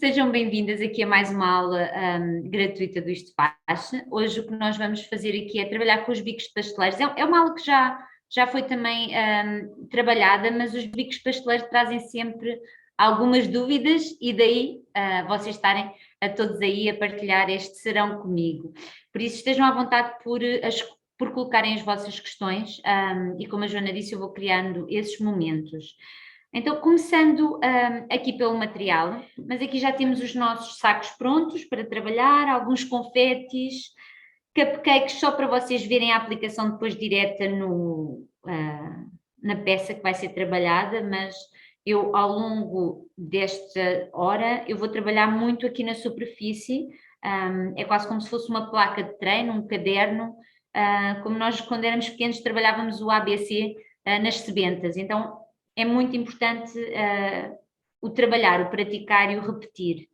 Sejam bem-vindas aqui a mais uma aula gratuita do Isto Faz. Hoje o que nós vamos fazer aqui é trabalhar com os bicos de pasteleiros. É uma aula que já foi também trabalhada, mas os bicos de pasteleiros trazem sempre algumas dúvidas e daí vocês estarem a todos aí a partilhar este serão comigo. Por isso estejam à vontade por colocarem as vossas questões e como a Joana disse, eu vou criando esses momentos. Então, começando aqui pelo material, mas aqui já temos os nossos sacos prontos para trabalhar, alguns confetes, cupcakes, só para vocês verem a aplicação depois direta na peça que vai ser trabalhada, mas eu ao longo desta hora, eu vou trabalhar muito aqui na superfície, é quase como se fosse uma placa de treino, um caderno, como nós quando éramos pequenos trabalhávamos o ABC nas sebentas, então é muito importante o trabalhar, o praticar e o repetir.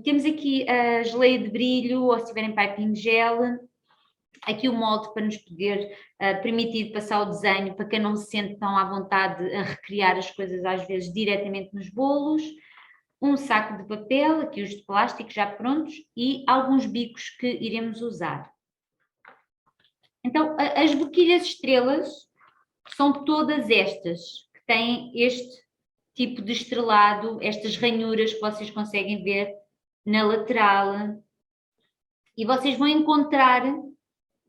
Temos aqui a geleia de brilho, ou se tiverem piping gel, aqui o molde para nos poder permitir passar o desenho, para quem não se sente tão à vontade a recriar as coisas às vezes diretamente nos bolos, um saco de papel, aqui os de plástico já prontos, e alguns bicos que iremos usar. Então, as boquilhas estrelas são todas estas, que têm este tipo de estrelado, estas ranhuras que vocês conseguem ver na lateral. E vocês vão encontrar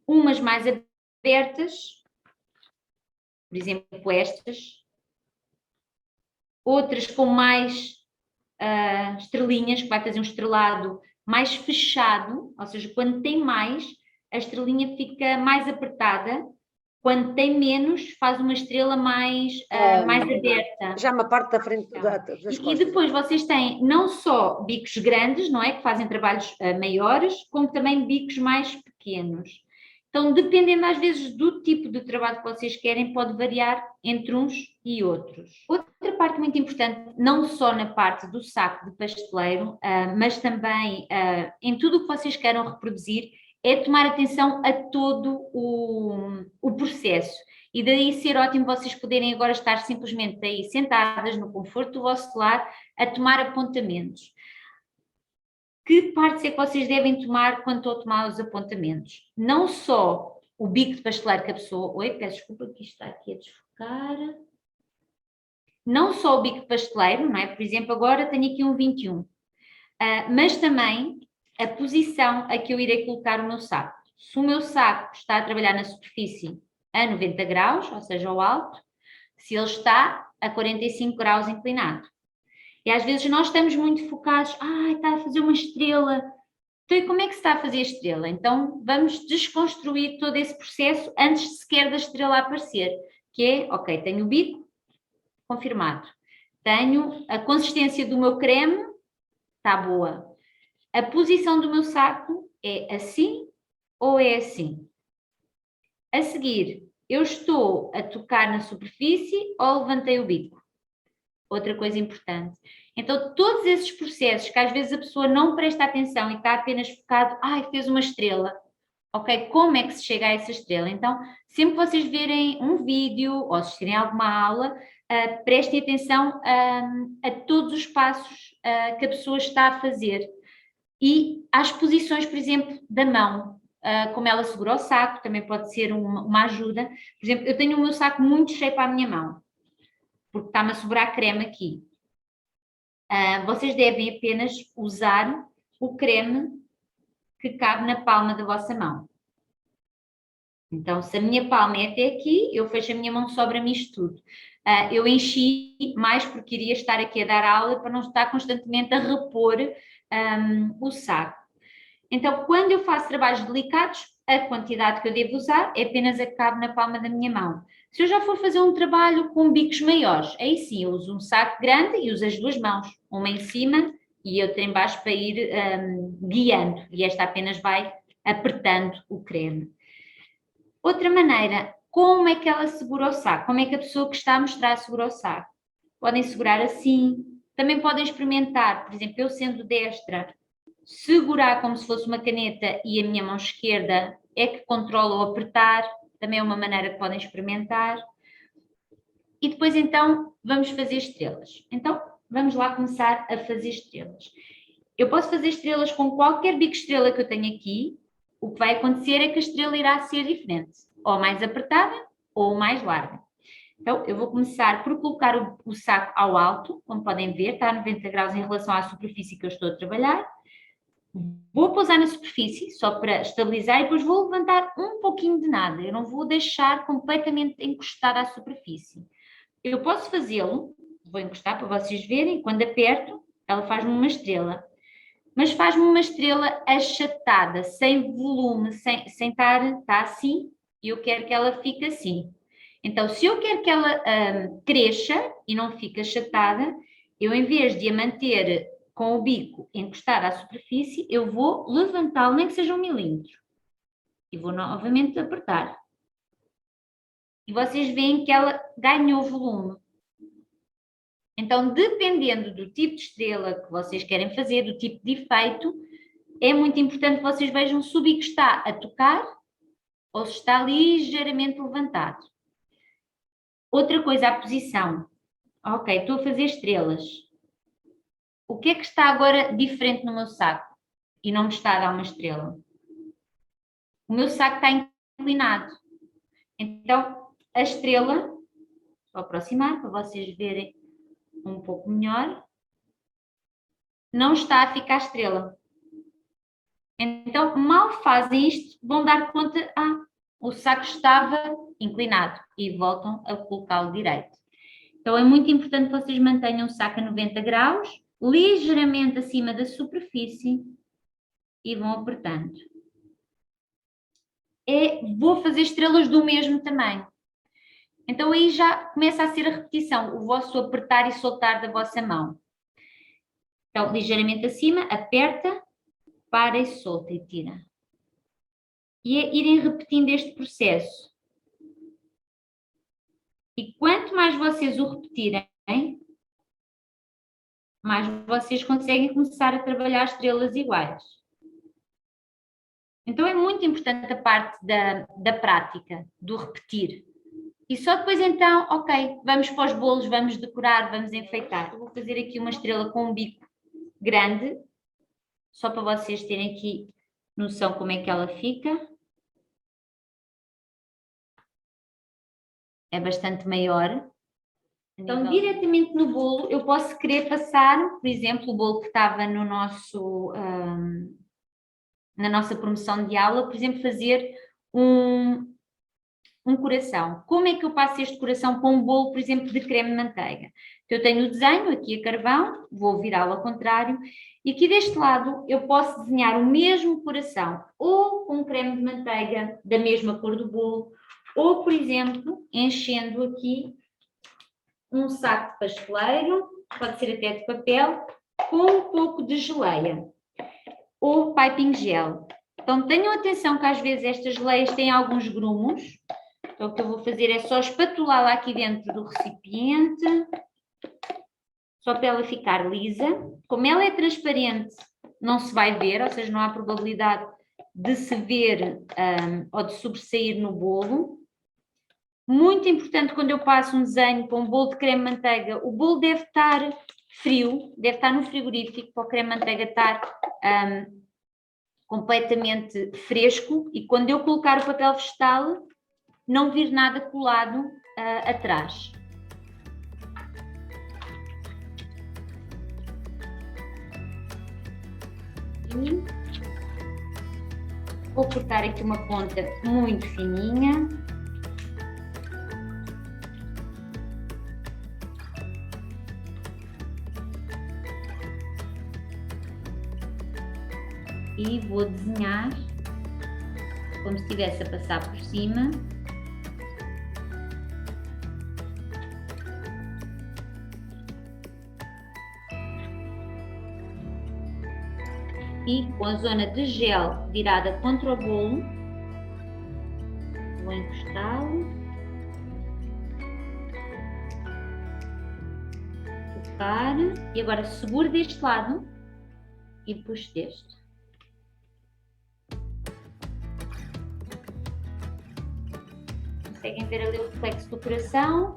umas mais abertas, por exemplo estas, outras com mais estrelinhas, que vai fazer um estrelado mais fechado, ou seja, quando tem mais, a estrelinha fica mais apertada. Quando tem menos, faz uma estrela mais aberta. Já uma parte da frente das costas. E depois vocês têm não só bicos grandes, não é? Que fazem trabalhos maiores, como também bicos mais pequenos. Então, dependendo às vezes do tipo de trabalho que vocês querem, pode variar entre uns e outros. Outra parte muito importante, não só na parte do saco de pasteleiro, mas também em tudo o que vocês queiram reproduzir, é tomar atenção a todo o processo. E daí ser ótimo vocês poderem agora estar simplesmente aí sentadas no conforto do vosso lar a tomar apontamentos. Que partes é que vocês devem tomar quando estão a tomar os apontamentos? Não só o bico de pasteleiro que a pessoa... Oi, peço desculpa que isto está aqui a desfocar. Não só o bico de pasteleiro, não é? Por exemplo, agora tenho aqui um 21. Mas também a posição a que eu irei colocar o meu saco. Se o meu saco está a trabalhar na superfície a 90 graus, ou seja, ao alto, se ele está a 45 graus inclinado. E às vezes nós estamos muito focados, está a fazer uma estrela. Então, e como é que se está a fazer a estrela? Então, vamos desconstruir todo esse processo antes sequer da estrela aparecer, que é, ok, tenho o bico, confirmado. Tenho a consistência do meu creme, está boa. A posição do meu saco é assim ou é assim? A seguir, eu estou a tocar na superfície ou levantei o bico? Outra coisa importante. Então, todos esses processos que às vezes a pessoa não presta atenção e está apenas focado, fez uma estrela. Ok, como é que se chega a essa estrela? Então, sempre que vocês verem um vídeo ou assistirem a alguma aula, prestem atenção a todos os passos que a pessoa está a fazer. E às posições, por exemplo, da mão, como ela segura o saco, também pode ser uma ajuda. Por exemplo, eu tenho o meu saco muito cheio para a minha mão, porque está-me a sobrar creme aqui. Vocês devem apenas usar o creme que cabe na palma da vossa mão. Então, se a minha palma é até aqui, eu fecho a minha mão, sobra-me isto tudo. Eu enchi mais porque iria estar aqui a dar aula para não estar constantemente a repor o saco. Então, quando eu faço trabalhos delicados, a quantidade que eu devo usar é apenas a que cabe na palma da minha mão. Se eu já for fazer um trabalho com bicos maiores, aí sim eu uso um saco grande e uso as duas mãos, uma em cima e outra em baixo para ir guiando, e esta apenas vai apertando o creme. Outra maneira, como é que ela segura o saco? Como é que a pessoa que está a mostrar segura o saco? Podem segurar assim, também podem experimentar, por exemplo, eu sendo destra, segurar como se fosse uma caneta e a minha mão esquerda é que controla o apertar, também é uma maneira que podem experimentar. E depois então vamos fazer estrelas. Então vamos lá começar a fazer estrelas. Eu posso fazer estrelas com qualquer bico estrela que eu tenho aqui. O que vai acontecer é que a estrela irá ser diferente, ou mais apertada ou mais larga. Então, eu vou começar por colocar o saco ao alto, como podem ver, está a 90 graus em relação à superfície que eu estou a trabalhar. Vou pousar na superfície, só para estabilizar, e depois vou levantar um pouquinho de nada. Eu não vou deixar completamente encostada à superfície. Eu posso fazê-lo, vou encostar para vocês verem, quando aperto, ela faz-me uma estrela. Mas faz-me uma estrela achatada, sem volume, sem estar, está assim, e eu quero que ela fique assim. Então, se eu quero que ela cresça e não fique achatada, eu, em vez de a manter com o bico encostado à superfície, eu vou levantá-lo, nem que seja 1 milímetro. E vou novamente apertar. E vocês veem que ela ganhou volume. Então, dependendo do tipo de estrela que vocês querem fazer, do tipo de efeito, é muito importante que vocês vejam se o bico está a tocar ou se está ligeiramente levantado. Outra coisa, a posição. Ok, estou a fazer estrelas. O que é que está agora diferente no meu saco e não me está a dar uma estrela? O meu saco está inclinado. Então, a estrela, vou aproximar para vocês verem um pouco melhor, não está a ficar estrela. Então, mal fazem isto, vão dar conta, o saco estava inclinado e voltam a colocá-lo direito. Então, é muito importante que vocês mantenham o saco a 90 graus, ligeiramente acima da superfície e vão apertando. Vou fazer estrelas do mesmo tamanho. Então, aí já começa a ser a repetição, o vosso apertar e soltar da vossa mão. Então, ligeiramente acima, aperta, para e solta e tira. E é irem repetindo este processo. E quanto mais vocês o repetirem, mais vocês conseguem começar a trabalhar estrelas iguais. Então é muito importante a parte da prática, do repetir. E só depois então, ok, vamos para os bolos, vamos decorar, vamos enfeitar. Eu vou fazer aqui uma estrela com um bico grande, só para vocês terem aqui noção como é que ela fica. É bastante maior. Então, diretamente no bolo, eu posso querer passar, por exemplo, o bolo que estava no nosso, na nossa promoção de aula, por exemplo, fazer um coração. Como é que eu passo este coração com um bolo, por exemplo, de creme de manteiga? Então, eu tenho o desenho aqui a carvão, vou virá-lo ao contrário, e aqui deste lado eu posso desenhar o mesmo coração, ou com creme de manteiga da mesma cor do bolo, ou, por exemplo, enchendo aqui um saco de pasteleiro, pode ser até de papel, com um pouco de geleia ou piping gel. Então tenham atenção que às vezes estas geleias têm alguns grumos. Então o que eu vou fazer é só espatulá-la aqui dentro do recipiente, só para ela ficar lisa. Como ela é transparente, não se vai ver, ou seja, não há probabilidade de se ver ou de sobressair no bolo. Muito importante quando eu passo um desenho para um bolo de creme de manteiga, o bolo deve estar frio, deve estar no frigorífico para o creme de manteiga estar completamente fresco e quando eu colocar o papel vegetal não vir nada colado atrás. E vou cortar aqui uma ponta muito fininha. E vou desenhar como se estivesse a passar por cima. E com a zona de gel virada contra o bolo, vou encostá-lo, tocar e agora seguro deste lado e puxo deste. Conseguem ver ali o reflexo do coração.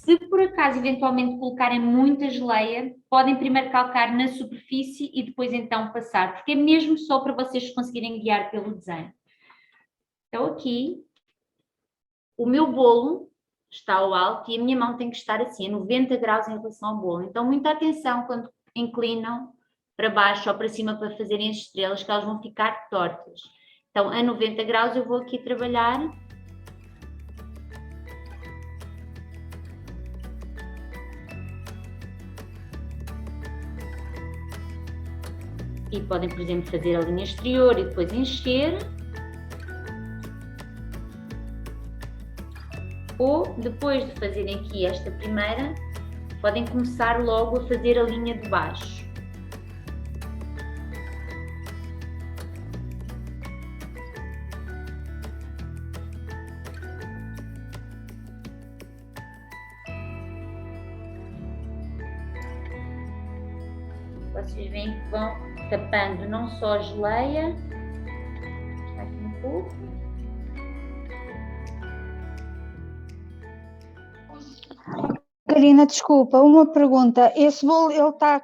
Se por acaso eventualmente colocarem muita geleia, podem primeiro calcar na superfície e depois então passar, porque é mesmo só para vocês conseguirem guiar pelo desenho. Então aqui, o meu bolo está ao alto e a minha mão tem que estar assim, a 90 graus em relação ao bolo. Então muita atenção quando inclinam para baixo ou para cima para fazerem as estrelas, que elas vão ficar tortas. Então a 90 graus eu vou aqui trabalhar. E podem, por exemplo, fazer a linha exterior e depois encher. Ou, depois de fazerem aqui esta primeira, podem começar logo a fazer a linha de baixo. Vocês veem que vão tapando não só a geleia, está aqui um pouco. Karina, desculpa, uma pergunta. Esse bolo ele está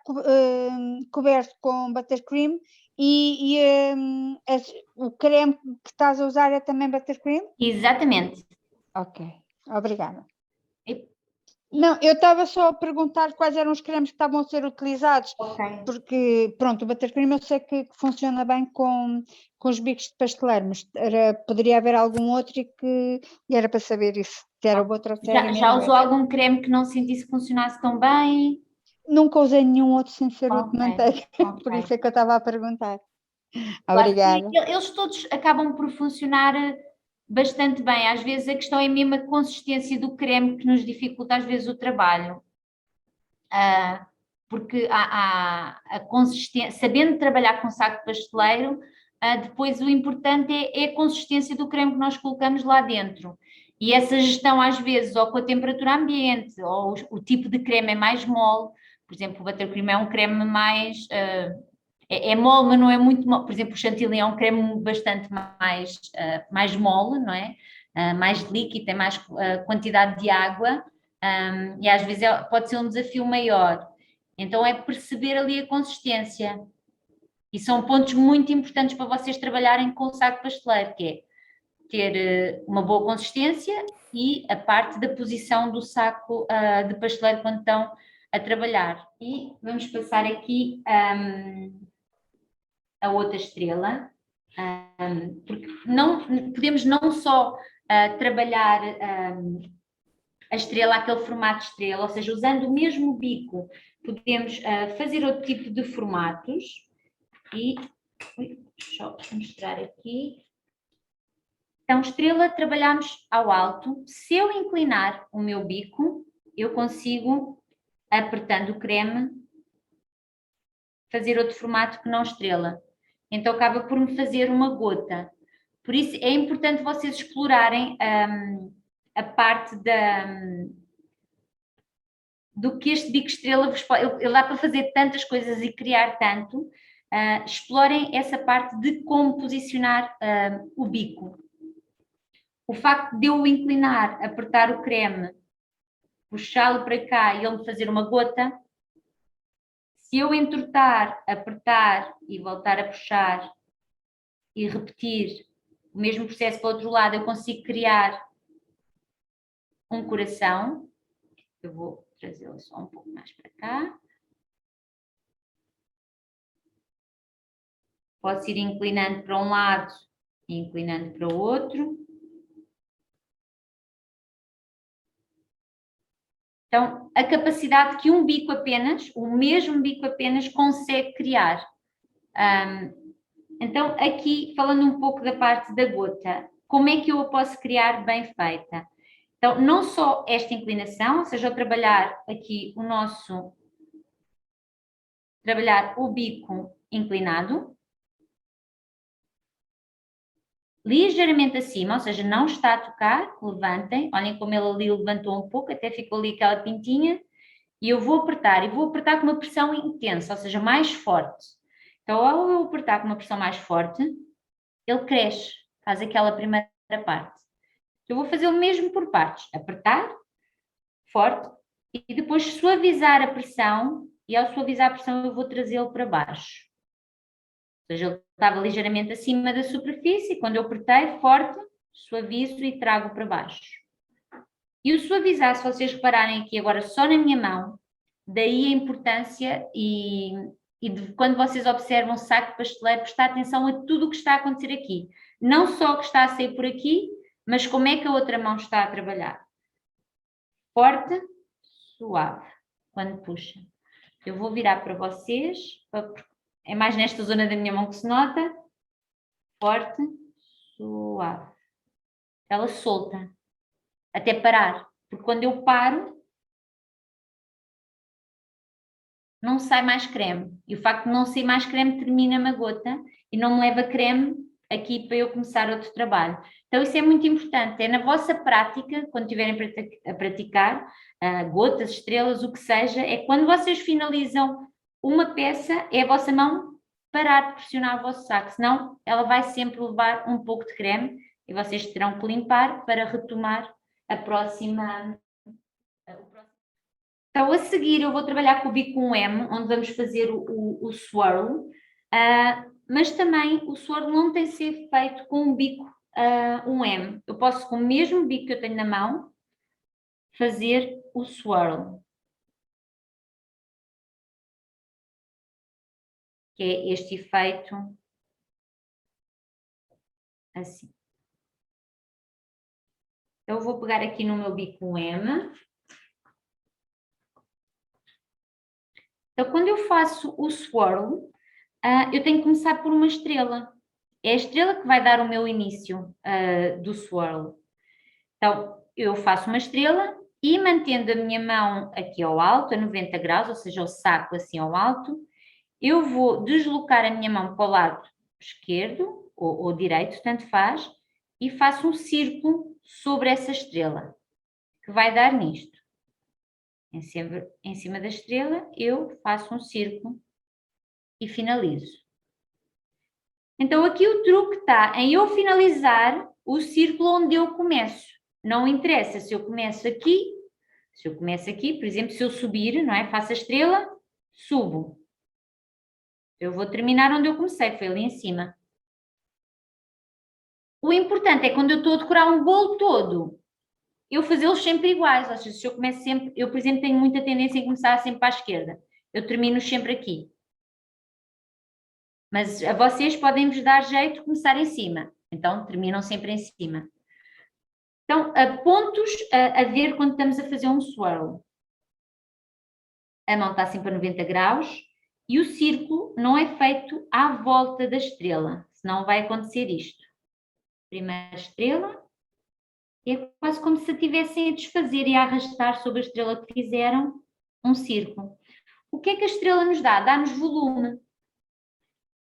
coberto com buttercream e o creme que estás a usar é também buttercream? Exatamente. Ok, obrigada. E... Não, eu estava só a perguntar quais eram os cremes que estavam a ser utilizados, porque, pronto, o buttercream eu sei que funciona bem com os bicos de pasteleiro, mas poderia haver algum outro e era para saber isso, se era o outro ou se era já usou algum creme que não sentisse que funcionasse tão bem? Nunca usei nenhum outro sem ser o de manteiga, por isso é que eu estava a perguntar. Obrigada. Eles todos acabam por funcionar bastante bem. Às vezes a questão é mesmo a consistência do creme que nos dificulta às vezes o trabalho. Porque a consistência, sabendo trabalhar com saco pasteleiro, depois o importante é a consistência do creme que nós colocamos lá dentro. E essa gestão às vezes, ou com a temperatura ambiente, ou o tipo de creme é mais mole. Por exemplo, o buttercream é um creme mais... é mole, mas não é muito mole. Por exemplo, o chantilly é um creme bastante mais mole, não é? Mais líquido, tem mais quantidade de água, e às vezes pode ser um desafio maior. Então é perceber ali a consistência. E são pontos muito importantes para vocês trabalharem com o saco pasteleiro, que é ter uma boa consistência e a parte da posição do saco de pasteleiro quando estão a trabalhar. E vamos passar aqui a outra estrela, porque podemos não só trabalhar a estrela, aquele formato de estrela, ou seja, usando o mesmo bico, podemos fazer outro tipo de formatos e só mostrar aqui. Então, estrela, trabalhamos ao alto. Se eu inclinar o meu bico, eu consigo, apertando o creme, fazer outro formato que não estrela. Então acaba por me fazer uma gota. Por isso é importante vocês explorarem a parte do que este bico estrela vos pode... Ele dá para fazer tantas coisas e criar tanto. Explorem essa parte de como posicionar o bico. O facto de eu inclinar, apertar o creme, puxá-lo para cá e ele me fazer uma gota, se eu entortar, apertar e voltar a puxar e repetir o mesmo processo para o outro lado, eu consigo criar um coração. Eu vou trazê-lo só um pouco mais para cá. Posso ir inclinando para um lado e inclinando para o outro. Então, a capacidade que um bico apenas, o mesmo bico apenas, consegue criar. Então, aqui, falando um pouco da parte da gota, como é que eu a posso criar bem feita? Então, não só esta inclinação, ou seja, ao trabalhar aqui trabalhar o bico inclinado, ligeiramente acima, ou seja, não está a tocar, levantem, olhem como ele ali levantou um pouco, até ficou ali aquela pintinha, e eu vou apertar, e vou apertar com uma pressão intensa, ou seja, mais forte. Então, ao eu apertar com uma pressão mais forte, ele cresce, faz aquela primeira parte. Eu vou fazer o mesmo por partes, apertar, forte, e depois suavizar a pressão, e ao suavizar a pressão eu vou trazê-lo para baixo. Ou seja, ele estava ligeiramente acima da superfície, quando eu apertei forte, suavizo e trago para baixo. E o suavizar, se vocês repararem aqui agora só na minha mão, daí a importância quando vocês observam o saco pasteleiro, prestar atenção a tudo o que está a acontecer aqui. Não só o que está a sair por aqui, mas como é que a outra mão está a trabalhar. Forte, suave, quando puxa. Eu vou virar para vocês, é mais nesta zona da minha mão que se nota. Forte, suave. Ela solta, até parar. Porque quando eu paro, não sai mais creme. E o facto de não sair mais creme termina-me a gota e não me leva creme aqui para eu começar outro trabalho. Então isso é muito importante, é na vossa prática, quando estiverem a praticar, gotas, estrelas, o que seja, é quando vocês finalizam uma peça, é a vossa mão parar de pressionar o vosso saco, senão ela vai sempre levar um pouco de creme e vocês terão que limpar para retomar a próxima. Então, a seguir, eu vou trabalhar com o bico 1M, onde vamos fazer o swirl, mas também o swirl não tem de ser feito com um bico 1M. Eu posso, com o mesmo bico que eu tenho na mão, fazer o swirl, que é este efeito assim. Eu vou pegar aqui no meu bico 1M. Então, quando eu faço o swirl, eu tenho que começar por uma estrela. É a estrela que vai dar o meu início do swirl. Então, eu faço uma estrela e mantendo a minha mão aqui ao alto, a 90 graus, ou seja, o saco assim ao alto, eu vou deslocar a minha mão para o lado esquerdo ou direito, tanto faz, e faço um círculo sobre essa estrela, que vai dar nisto. Em cima da estrela, eu faço um círculo e finalizo. Então, aqui o truque está em eu finalizar o círculo onde eu começo. Não interessa se eu começo aqui, por exemplo, se eu subir, não é? Faço a estrela, subo. Eu vou terminar onde eu comecei, foi ali em cima. O importante é quando eu estou a decorar um bolo todo, eu fazê-los sempre iguais. Ou seja, se eu começo sempre, eu, por exemplo, tenho muita tendência em começar sempre para a esquerda. Eu termino sempre aqui. Mas a vocês podem-vos dar jeito de começar em cima. Então, terminam sempre em cima. Então, pontos a ver quando estamos a fazer um swirl. A mão está sempre a 90 graus e o círculo não é feito à volta da estrela, senão vai acontecer isto. Primeira estrela, é quase como se estivessem a desfazer e a arrastar sobre a estrela que fizeram um círculo. O que é que a estrela nos dá? Dá-nos volume.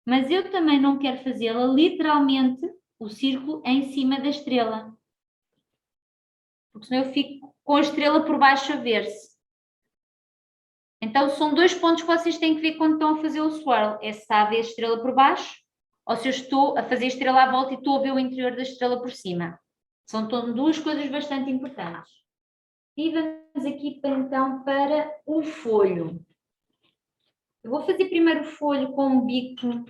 Mas eu também não quero fazê-la literalmente o círculo em cima da estrela. Porque senão eu fico com a estrela por baixo a ver-se. Então são dois pontos que vocês têm que ver quando estão a fazer o swirl. É se está a ver a estrela por baixo ou se eu estou a fazer a estrela à volta e estou a ver o interior da estrela por cima. São duas coisas bastante importantes. E vamos aqui então para o folho. Eu vou fazer primeiro o folho com um bico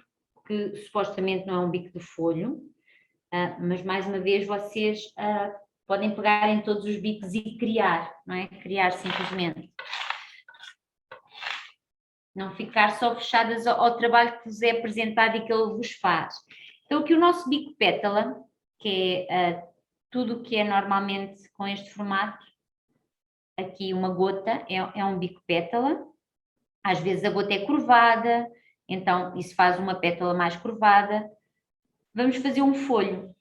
que supostamente não é um bico de folho, mas mais uma vez vocês podem pegar em todos os bicos e criar, não é? Criar simplesmente. Não ficar só fechadas ao trabalho que vos é apresentado e que ele vos faz. Então aqui o nosso bico pétala, que é tudo o que é normalmente com este formato, aqui uma gota é um bico pétala. Às vezes a gota é curvada, então isso faz uma pétala mais curvada. Vamos fazer um folho.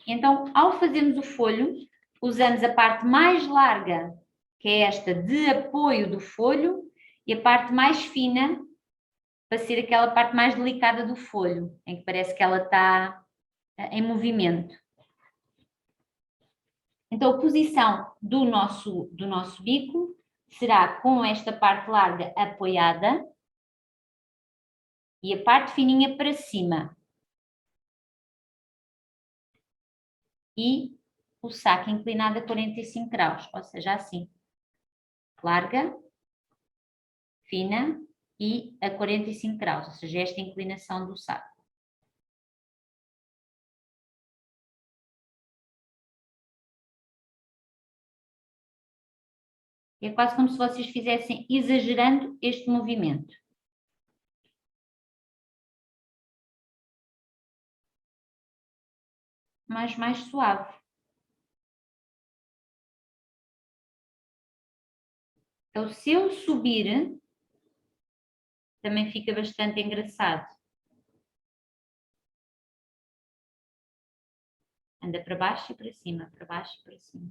Então, ao fazermos o folho, usamos a parte mais larga, que é esta de apoio do folho, e a parte mais fina, para ser aquela parte mais delicada do folho, em que parece que ela está em movimento. Então, a posição do nosso bico será com esta parte larga apoiada e a parte fininha para cima. E o saco inclinado a 45 graus, ou seja, assim. larga, fina e a 45 graus, ou seja, esta inclinação do saco. É quase como se vocês fizessem exagerando este movimento. Mas mais suave. Então, se eu subir, também fica bastante engraçado. Anda para baixo e para cima, para baixo e para cima.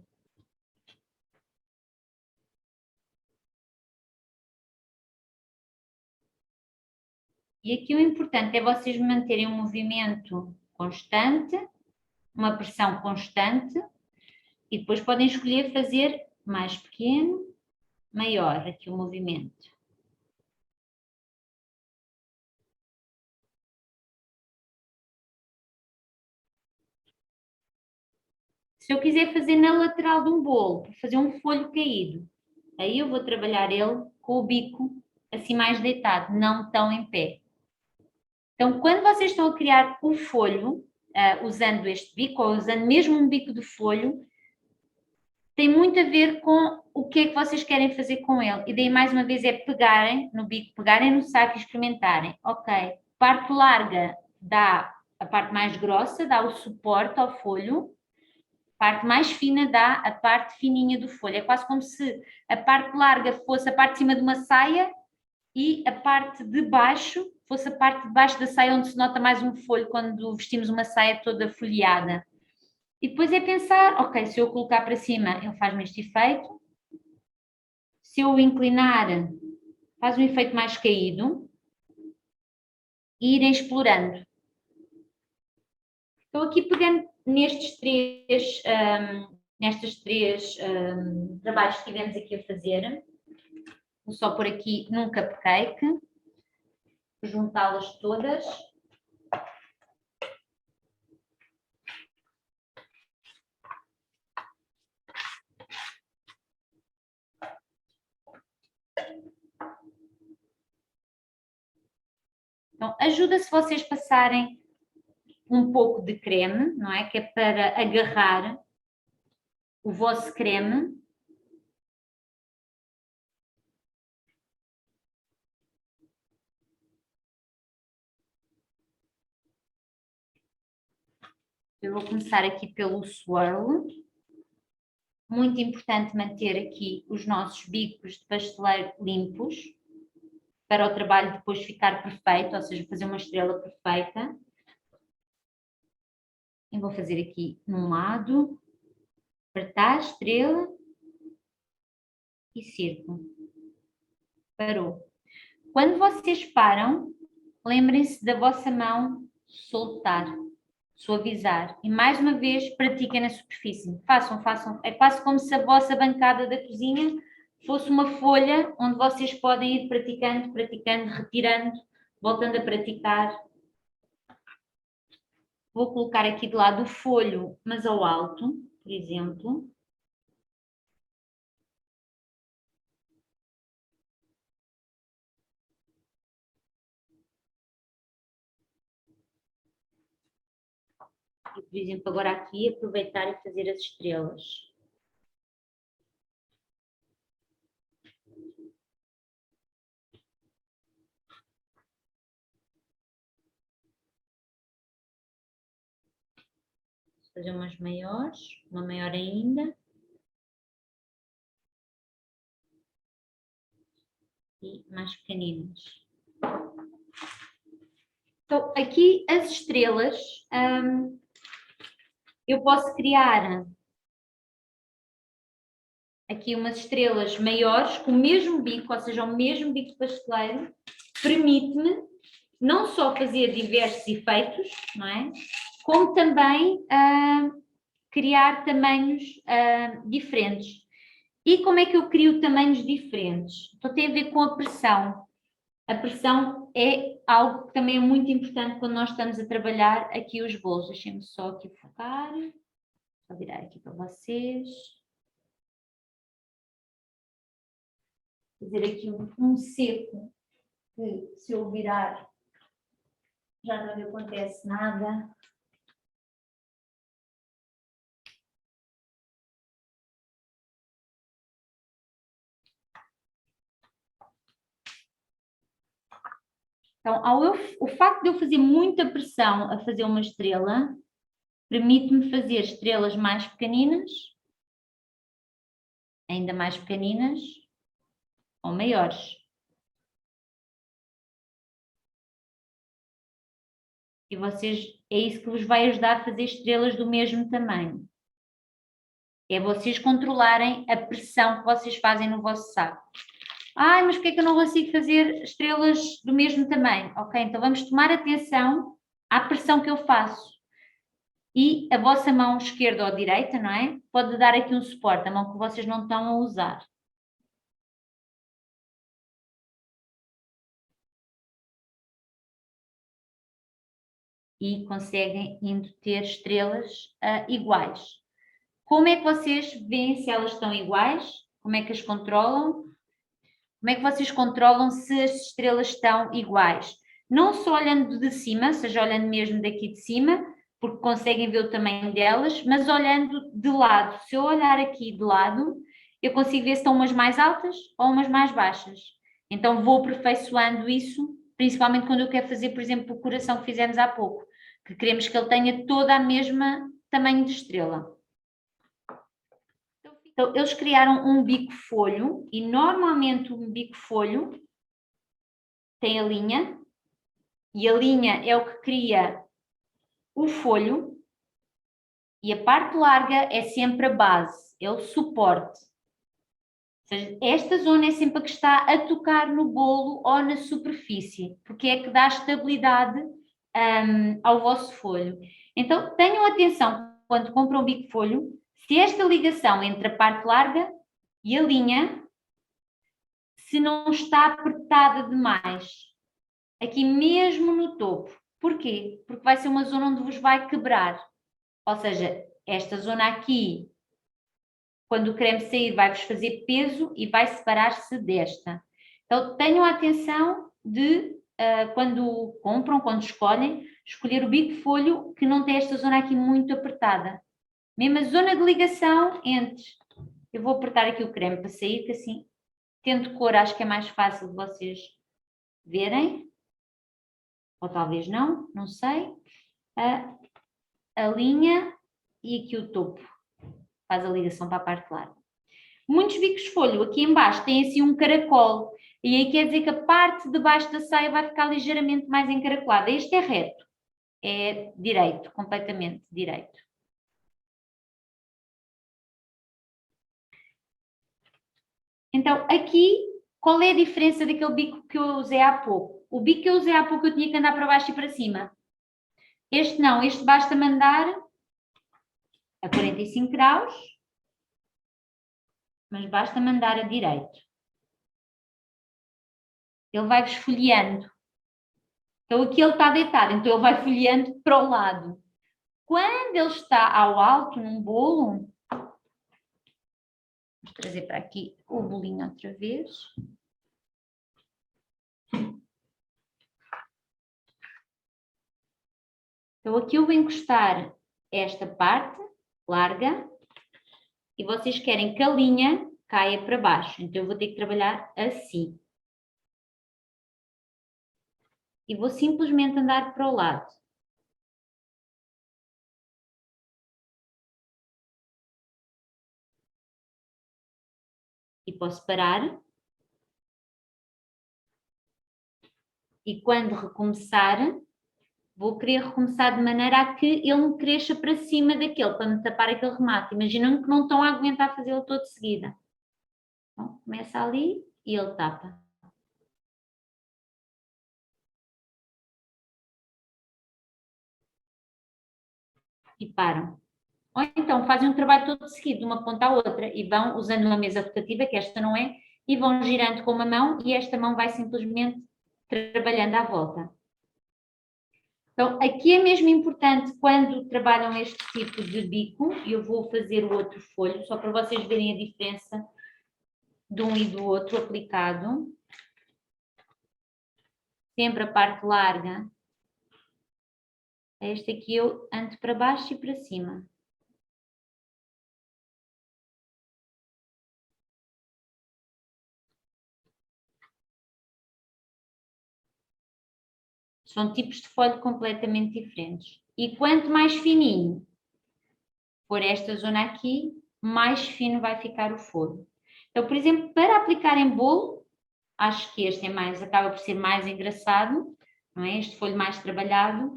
E aqui o importante é vocês manterem um movimento constante, uma pressão constante, e depois podem escolher fazer mais pequeno, maior aqui o movimento. Se eu quiser fazer na lateral de um bolo, para fazer um folho caído, aí eu vou trabalhar ele com o bico assim mais deitado, não tão em pé. Então, quando vocês estão a criar o folho, usando este bico, ou usando mesmo um bico de folho, tem muito a ver com o que é que vocês querem fazer com ele. E daí, mais uma vez, é pegarem no bico, pegarem no saco e experimentarem. Ok, parte larga dá a parte mais grossa, dá o suporte ao folho, parte mais fina dá a parte fininha do folho. É quase como se a parte larga fosse a parte de cima de uma saia e a parte de baixo fosse a parte de baixo da saia, onde se nota mais um folho quando vestimos uma saia toda folheada. E depois é pensar, ok, se eu colocar para cima, ele faz-me este efeito. Se eu o inclinar, faz um efeito mais caído. E irem explorando. Estou aqui pegando nestes três trabalhos que tivemos aqui a fazer. Vou só pôr aqui num cupcake, juntá-las todas. Então, ajuda se vocês passarem um pouco de creme, não é? Que é para agarrar o vosso creme. Eu vou começar aqui pelo swirl. Muito importante manter aqui os nossos bicos de pasteleiro limpos, para o trabalho depois ficar perfeito, ou seja, fazer uma estrela perfeita. Eu vou fazer aqui num lado, apertar, estrela e círculo. Parou. Quando vocês param, lembrem-se da vossa mão soltar, suavizar. E mais uma vez, pratiquem na superfície. Façam, façam. É quase como se a vossa bancada da cozinha fosse uma folha onde vocês podem ir praticando, praticando, retirando, voltando a praticar. Vou colocar aqui de lado o folho, mas ao alto, por exemplo. E, por exemplo, agora aqui, aproveitar e fazer as estrelas. Vou fazer umas maiores, uma maior ainda. E mais pequeninas. Então, aqui as estrelas, eu posso criar aqui umas estrelas maiores com o mesmo bico, ou seja, o mesmo bico pasteleiro, permite-me não só fazer diversos efeitos, não é? Como também criar tamanhos diferentes. E como é que eu crio tamanhos diferentes? Então tem a ver com a pressão. A pressão é algo que também é muito importante quando nós estamos a trabalhar aqui os bolos. Deixem-me só aqui focar. Vou virar aqui para vocês. fazer aqui um seco, que se eu virar já não lhe acontece nada. Então, o facto de eu fazer muita pressão a fazer uma estrela, permite-me fazer estrelas mais pequeninas, ainda mais pequeninas ou maiores. E vocês, é isso que vos vai ajudar a fazer estrelas do mesmo tamanho. É vocês controlarem a pressão que vocês fazem no vosso saco. Ai, mas porquê é que eu não consigo fazer estrelas do mesmo tamanho? Ok, então vamos tomar atenção à pressão que eu faço. E a vossa mão esquerda ou direita, não é? Pode dar aqui um suporte, a mão que vocês não estão a usar. E conseguem indo ter estrelas iguais. Como é que vocês veem se elas estão iguais? Como é que as controlam? Como é que vocês controlam se as estrelas estão iguais? Não só olhando de cima, seja olhando mesmo daqui de cima, porque conseguem ver o tamanho delas, mas olhando de lado. Se eu olhar aqui de lado, eu consigo ver se estão umas mais altas ou umas mais baixas. Então vou aperfeiçoando isso, principalmente quando eu quero fazer, por exemplo, o coração que fizemos há pouco, que queremos que ele tenha toda a mesma tamanho de estrela. Então, eles criaram um bico-folho e normalmente um bico-folho tem a linha e a linha é o que cria o folho e a parte larga é sempre a base, é o suporte. Ou seja, esta zona é sempre a que está a tocar no bolo ou na superfície, porque é que dá estabilidade ao vosso folho. Então, tenham atenção quando compram um bico-folho, se esta ligação entre a parte larga e a linha, se não está apertada demais, aqui mesmo no topo. Porquê? Porque vai ser uma zona onde vos vai quebrar. Ou seja, esta zona aqui, quando o creme sair, vai-vos fazer peso e vai separar-se desta. Então, tenham atenção de, quando compram, quando escolhem, escolher o bico-folho que não tem esta zona aqui muito apertada. Mesmo a zona de ligação entre... Eu vou apertar aqui o creme para sair, que assim, tendo cor, acho que é mais fácil de vocês verem. Ou talvez não, não sei. A linha e aqui o topo. Faz a ligação para a parte larga. Muitos bicos de folho aqui em baixo têm assim um caracol. E aí quer dizer que a parte de baixo da saia vai ficar ligeiramente mais encaracolada. Este é reto. É direito, completamente direito. Então, aqui, qual é a diferença daquele bico que eu usei há pouco? O bico que eu usei há pouco eu tinha que andar para baixo e para cima. Este não, este basta-me andar a 45 graus, mas basta-me andar a direito. Ele vai esfolheando. Então, aqui ele está deitado, então ele vai folheando para o lado. Quando ele está ao alto num bolo, vamos trazer para aqui o bolinho outra vez. Então, aqui eu vou encostar esta parte larga e vocês querem que a linha caia para baixo. Então, eu vou ter que trabalhar assim. E vou simplesmente andar para o lado. E posso parar. E quando recomeçar, vou querer recomeçar de maneira a que ele me cresça para cima daquele, para me tapar aquele remate. Imaginam que não estão a aguentar fazê-lo todo de seguida. Então, começa ali e ele tapa. E param. Ou então fazem um trabalho todo seguido, de uma ponta à outra, e vão usando uma mesa rotativa, que esta não é, e vão girando com uma mão, e esta mão vai simplesmente trabalhando à volta. Então, aqui é mesmo importante, quando trabalham este tipo de bico, e eu vou fazer o outro folho, só para vocês verem a diferença de um e do outro aplicado. Sempre a parte larga. Este aqui eu ando para baixo e para cima. São tipos de folho completamente diferentes. E quanto mais fininho for esta zona aqui, mais fino vai ficar o folho. Então, por exemplo, para aplicar em bolo, acho que este acaba por ser mais engraçado, não é? Este folho mais trabalhado.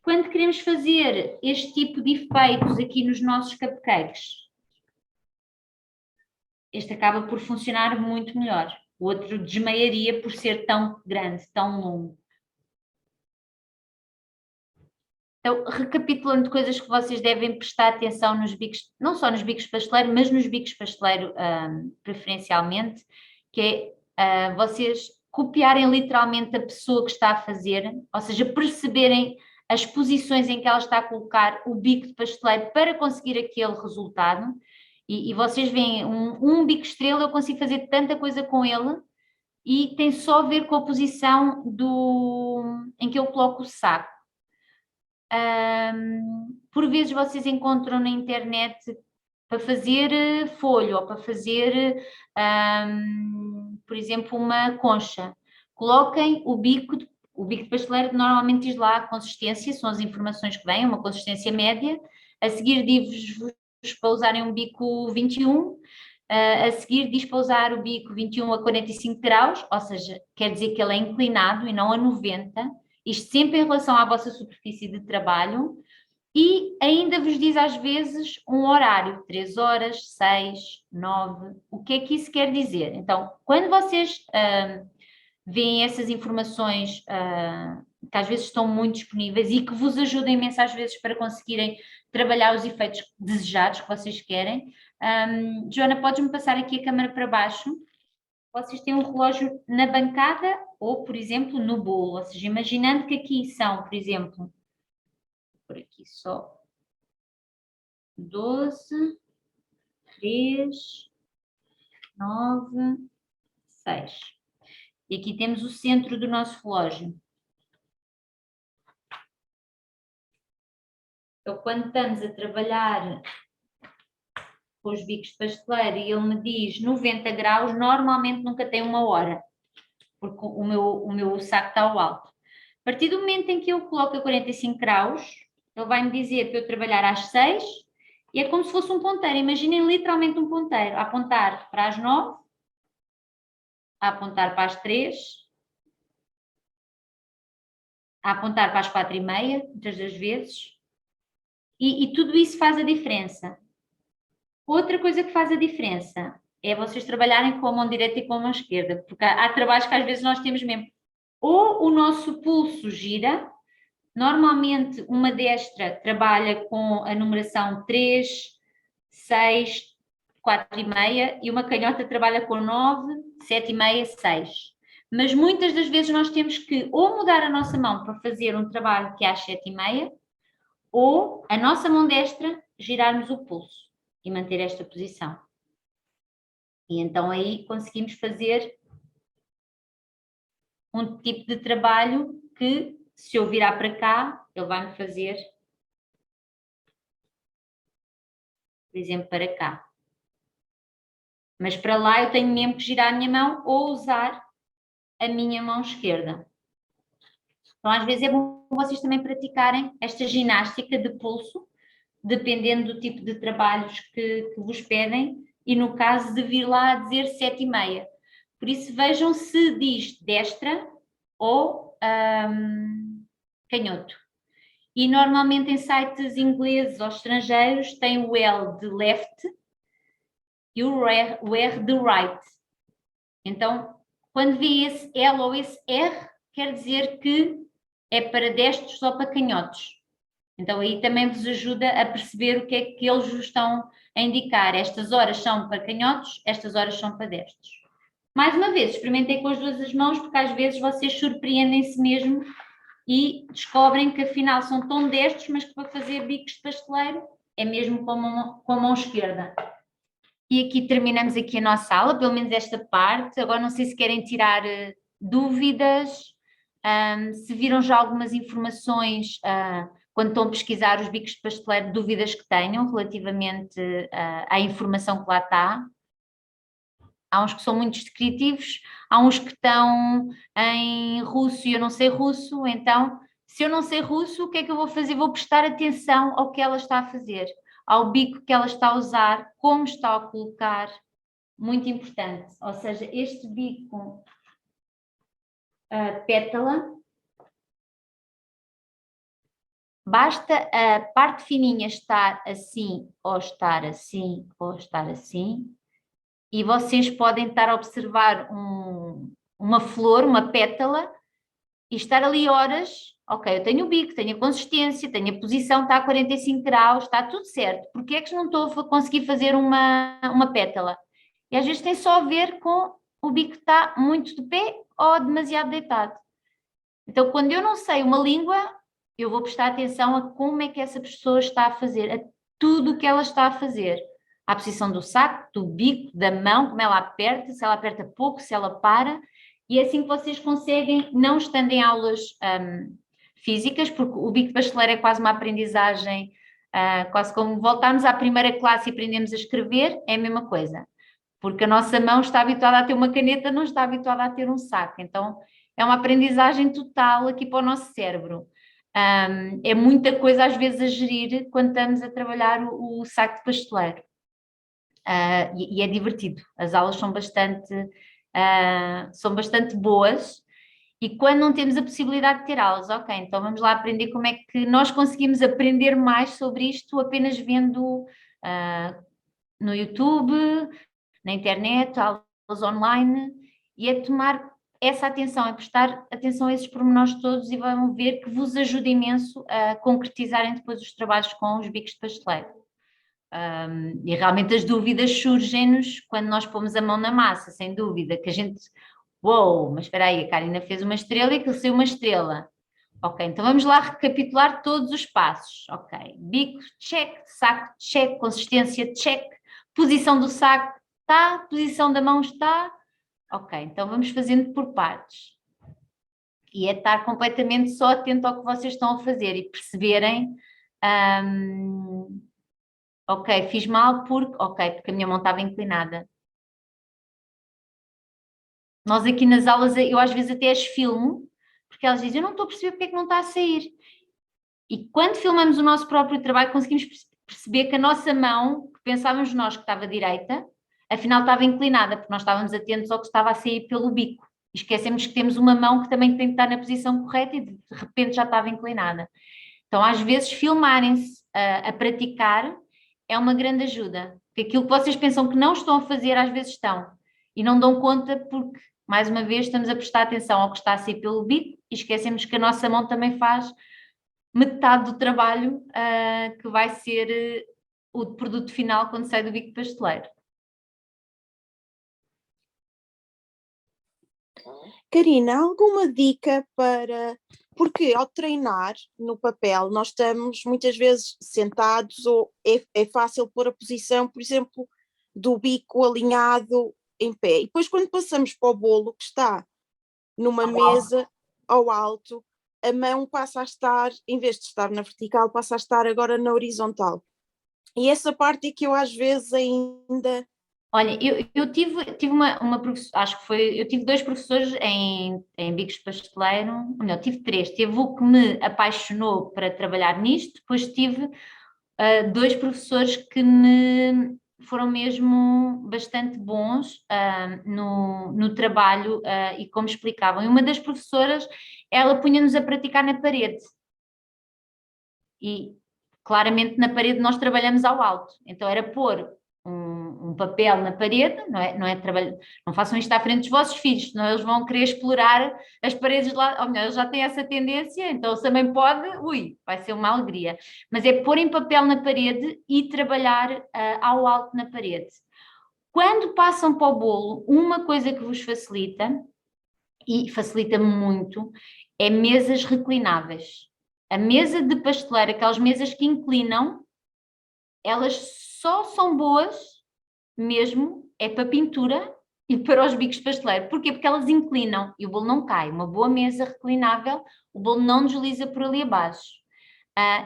Quando queremos fazer este tipo de efeitos aqui nos nossos cupcakes, este acaba por funcionar muito melhor. O outro desmaiaria por ser tão grande, tão longo. Então, recapitulando coisas que vocês devem prestar atenção nos bicos, não só nos bicos pasteleiro, mas nos bicos pasteleiro preferencialmente, que é vocês copiarem literalmente a pessoa que está a fazer, ou seja, perceberem as posições em que ela está a colocar o bico de pasteleiro para conseguir aquele resultado. E vocês veem, um bico estrela eu consigo fazer tanta coisa com ele e tem só a ver com a posição em que eu coloco o saco. Por vezes vocês encontram na internet para fazer folho ou para fazer, por exemplo, uma concha. Coloquem o bico de pasteleiro, normalmente diz lá a consistência, são as informações que vêm, uma consistência média. A seguir diz-vos para usarem um bico 21, a seguir diz para usar o bico 21 a 45 graus, ou seja, quer dizer que ele é inclinado e não a 90. Isto sempre em relação à vossa superfície de trabalho, e ainda vos diz às vezes um horário, 3 horas, 6, 9, o que é que isso quer dizer? Então, quando vocês veem essas informações que às vezes estão muito disponíveis e que vos ajudam imenso às vezes para conseguirem trabalhar os efeitos desejados que vocês querem. Joana, podes-me passar aqui a câmera para baixo? Vocês têm um relógio na bancada ou, por exemplo, no bolo. Ou seja, imaginando que aqui são, por exemplo, por aqui só 12, 3, 9, 6. E aqui temos o centro do nosso relógio. Então, quando estamos a trabalhar com os bicos de pasteleiro e ele me diz 90 graus, normalmente nunca tem 1 hora, porque o meu saco está ao alto. A partir do momento em que eu coloco a 45 graus, ele vai-me dizer para eu trabalhar às 6 e é como se fosse um ponteiro. Imaginem literalmente um ponteiro, a apontar para as 9, a apontar para as 3, a apontar para as 4h30, muitas das vezes, e tudo isso faz a diferença. Outra coisa que faz a diferença é vocês trabalharem com a mão direita e com a mão esquerda, porque há trabalhos que às vezes nós temos mesmo. Ou o nosso pulso gira, normalmente uma destra trabalha com a numeração 3, 6, 4h30 e uma canhota trabalha com 9, 7h30, 6. Mas muitas das vezes nós temos que ou mudar a nossa mão para fazer um trabalho que é às 7h30 ou a nossa mão destra girarmos o pulso e manter esta posição. E então aí conseguimos fazer um tipo de trabalho que, se eu virar para cá, ele vai-me fazer, por exemplo, para cá. Mas para lá eu tenho mesmo que girar a minha mão ou usar a minha mão esquerda. Então, às vezes é bom vocês também praticarem esta ginástica de pulso, dependendo do tipo de trabalhos que vos pedem, e no caso de vir lá a dizer 7h30. Por isso vejam se diz destra ou canhoto. E normalmente em sites ingleses ou estrangeiros tem o L de left e o R de right. Então, quando vê esse L ou esse R, quer dizer que é para destros ou para canhotos. Então aí também vos ajuda a perceber o que é que eles vos estão a indicar. Estas horas são para canhotos, estas horas são para destros. Mais uma vez, experimentem com as duas as mãos, porque às vezes vocês surpreendem-se mesmo e descobrem que afinal são tão destros, mas que para fazer bicos de pasteleiro é mesmo com a mão esquerda. E aqui terminamos aqui a nossa aula, pelo menos esta parte. Agora não sei se querem tirar dúvidas, se viram já algumas informações quando estão a pesquisar os bicos de pasteleiro, dúvidas que tenham relativamente à informação que lá está. Há uns que são muito descritivos, há uns que estão em russo e eu não sei russo, então, se eu não sei russo, o que é que eu vou fazer? Vou prestar atenção ao que ela está a fazer, ao bico que ela está a usar, como está a colocar, muito importante. Ou seja, este bico pétala, basta a parte fininha estar assim, ou estar assim, ou estar assim, e vocês podem estar a observar uma flor, uma pétala, e estar ali horas, ok, eu tenho o bico, tenho a consistência, tenho a posição, está a 45 graus, está tudo certo. Porquê é que não estou a conseguir fazer uma pétala? E às vezes tem só a ver com o bico está muito de pé ou demasiado deitado. Então, quando eu não sei uma língua, eu vou prestar atenção a como é que essa pessoa está a fazer, a tudo o que ela está a fazer. À posição do saco, do bico, da mão, como ela aperta, se ela aperta pouco, se ela para. E é assim que vocês conseguem, não estando em aulas físicas, porque o bico de pasteleiro é quase uma aprendizagem, quase como voltarmos à primeira classe e aprendemos a escrever, é a mesma coisa. Porque a nossa mão está habituada a ter uma caneta, não está habituada a ter um saco. Então, é uma aprendizagem total aqui para o nosso cérebro. É muita coisa às vezes a gerir quando estamos a trabalhar o saco de pasteleiro. E é divertido. As aulas são bastante boas. E quando não temos a possibilidade de ter aulas, ok, então vamos lá aprender como é que nós conseguimos aprender mais sobre isto apenas vendo no YouTube, na internet, aulas online, e é tomar essa atenção, é prestar atenção a esses pormenores todos e vão ver que vos ajuda imenso a concretizarem depois os trabalhos com os bicos de pasteleiro. E realmente as dúvidas surgem-nos quando nós pomos a mão na massa, sem dúvida, que a gente, uou, mas espera aí, a Karina fez uma estrela e aquilo saiu uma estrela. Ok, então vamos lá recapitular todos os passos. Ok, bico, check, saco, check, consistência, check, posição do saco, está, posição da mão está. Ok, então vamos fazendo por partes. E é estar completamente só atento ao que vocês estão a fazer e perceberem, ok, fiz mal porque a minha mão estava inclinada. Nós aqui nas aulas, eu às vezes até as filmo, porque elas dizem, eu não estou a perceber porque é que não está a sair. E quando filmamos o nosso próprio trabalho, conseguimos perceber que a nossa mão, que pensávamos nós que estava direita, afinal estava inclinada, porque nós estávamos atentos ao que estava a sair pelo bico. E esquecemos que temos uma mão que também tem que estar na posição correta e de repente já estava inclinada. Então, às vezes, filmarem-se a praticar é uma grande ajuda. Porque aquilo que vocês pensam que não estão a fazer, às vezes estão. E não dão conta porque, mais uma vez, estamos a prestar atenção ao que está a sair pelo bico e esquecemos que a nossa mão também faz metade do trabalho que vai ser o produto final quando sai do bico pasteleiro. Karina, alguma dica para... Porque ao treinar no papel nós estamos muitas vezes sentados ou é fácil pôr a posição, por exemplo, do bico alinhado em pé. E depois quando passamos para o bolo que está numa mesa ao alto, a mão passa a estar, em vez de estar na vertical, passa a estar agora na horizontal. E essa parte é que eu às vezes ainda... Olha, eu tive uma professora, acho que foi, eu tive 2 professores em bicos de pasteleiro, não, tive 3, teve o que me apaixonou para trabalhar nisto, depois tive 2 professores que me foram mesmo bastante bons no trabalho e como explicavam. E uma das professoras, ela punha-nos a praticar na parede. E claramente na parede nós trabalhamos ao alto, então era pôr um papel na parede, não façam isto à frente dos vossos filhos, senão eles vão querer explorar as paredes lá, ou melhor, eles já têm essa tendência, então se também pode, vai ser uma alegria. Mas é pôr em papel na parede e trabalhar ao alto na parede. Quando passam para o bolo, uma coisa que vos facilita, e facilita muito, é mesas reclináveis. A mesa de pasteleiro, aquelas mesas que inclinam, elas só são boas mesmo é para pintura e para os bicos de pasteleiro. Porquê? Porque elas inclinam e o bolo não cai. Uma boa mesa reclinável, o bolo não desliza por ali abaixo.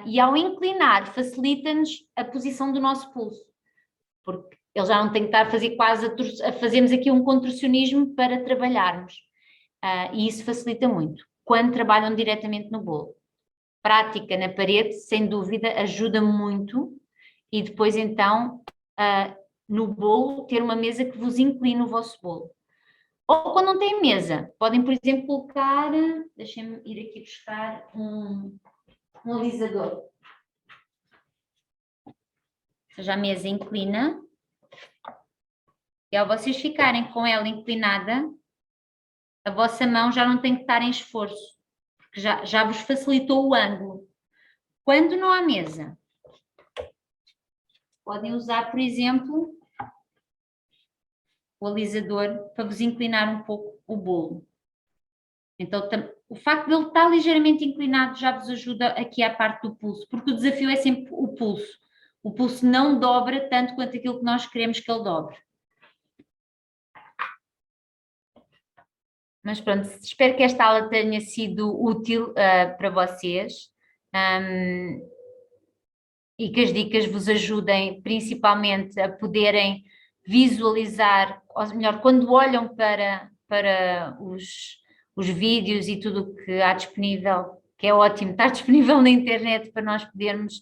E ao inclinar, facilita-nos a posição do nosso pulso, porque ele já não tem que estar a fazer fazermos aqui um contorcionismo para trabalharmos. E isso facilita muito, quando trabalham diretamente no bolo. Prática na parede, sem dúvida, ajuda muito, e depois então, no bolo, ter uma mesa que vos incline o vosso bolo. Ou quando não tem mesa, podem, por exemplo, colocar, deixem-me ir aqui buscar um alisador. Ou seja, a mesa inclina, e ao vocês ficarem com ela inclinada, a vossa mão já não tem que estar em esforço, porque já vos facilitou o ângulo. Quando não há mesa, podem usar, por exemplo, o alisador para vos inclinar um pouco o bolo. Então, o facto de ele estar ligeiramente inclinado já vos ajuda aqui à parte do pulso, porque o desafio é sempre o pulso. O pulso não dobra tanto quanto aquilo que nós queremos que ele dobre. Mas pronto, espero que esta aula tenha sido útil para vocês e que as dicas vos ajudem principalmente a poderem visualizar, ou melhor, quando olham para os vídeos e tudo o que há disponível, que é ótimo, está disponível na internet para nós podermos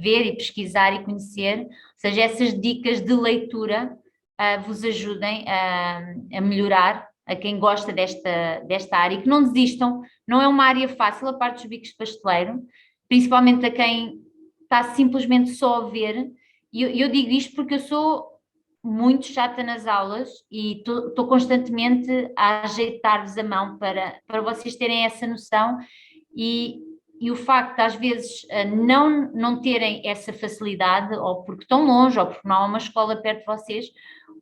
ver e pesquisar e conhecer, ou seja, essas dicas de leitura vos ajudem a melhorar, a quem gosta desta área, e que não desistam. Não é uma área fácil, a parte dos bicos de pasteleiro, principalmente a quem está simplesmente só a ver, e eu digo isto porque eu sou muito chata nas aulas e estou constantemente a ajeitar-vos a mão para vocês terem essa noção, e o facto de às vezes não terem essa facilidade, ou porque estão longe, ou porque não há uma escola perto de vocês,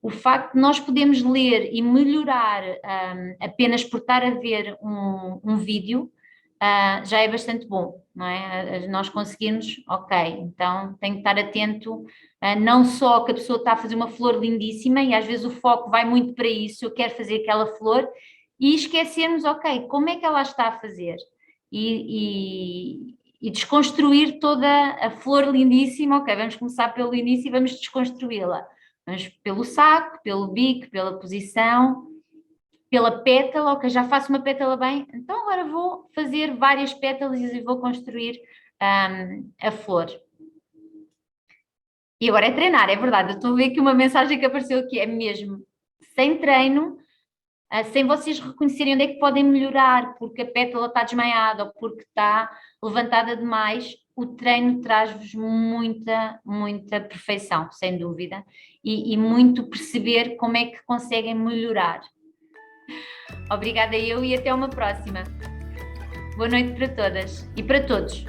o facto de nós podermos ler e melhorar apenas por estar a ver um vídeo já é bastante bom, não é? Nós conseguirmos, ok, então tenho que estar atento, não só que a pessoa está a fazer uma flor lindíssima e às vezes o foco vai muito para isso, eu quero fazer aquela flor, e esquecermos, ok, como é que ela está a fazer? E desconstruir toda a flor lindíssima, ok, vamos começar pelo início e vamos desconstruí-la. Vamos pelo saco, pelo bico, pela posição, pela pétala, ok, já faço uma pétala bem, então agora vou fazer várias pétalas e vou construir a flor. E agora é treinar, é verdade, eu estou a ver que uma mensagem que apareceu aqui é mesmo, sem treino, sem vocês reconhecerem onde é que podem melhorar, porque a pétala está desmaiada ou porque está levantada demais, o treino traz-vos muita, muita perfeição, sem dúvida, e muito perceber como é que conseguem melhorar. Obrigada eu e até uma próxima. Boa noite para todas e para todos.